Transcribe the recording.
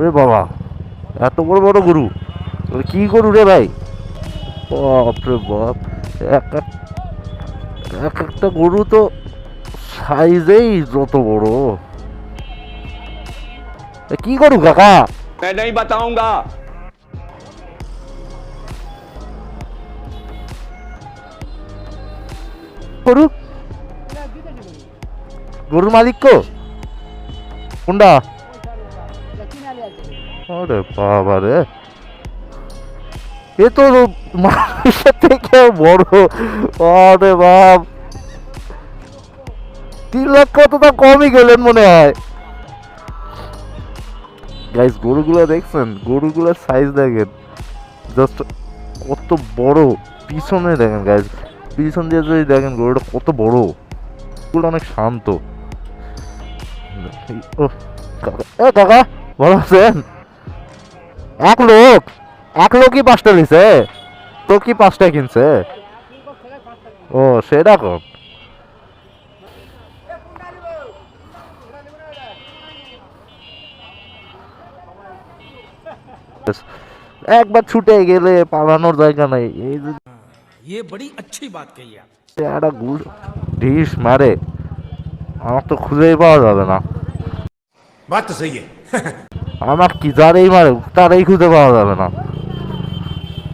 ওরে বাবা, এত বড় বড় গরু! কি গরু রে ভাই! বাপরে বাপ! এক এক একটা গরু তো সাইজেই যত বড়। কি গরু কাকা? मैं नहीं बताऊंगा। গরু, গরুর মালিক কো? কোনটা? আরে বাবা রে, এ তো মানুষের থেকে বড়! আরে বাপ, 3 লক্ষ তো তা কমই গেলেন মনে হয়। গাইস, গরুগুলো দেখছেন? গরুগুলোর সাইজ দেখেন, জাস্ট কত বড়! পিছনে দেখেন গাইস, পিছন দিয়ে যদি দেখেন গরুটা কত বড়! গরুটা অনেক শান্ত। ও কাকা, এ কাকা, ভালো আছেন? এক লোক, এক লোকই 5টা নিছে? তো কি 5টা কিনছে? ও সেটা কম। একবার ছুটে গেলে পালানোর জায়গা নাই। এই যে ये बड़ी अच्छी बात कही आप। একটা গুড় ঢিস মারে, আমার তো খুঁজেই পাওয়া যাবে না। बात तो सही है। আমার কি যারেই মারে তারই খুঁজে পাওয়া যাবে না।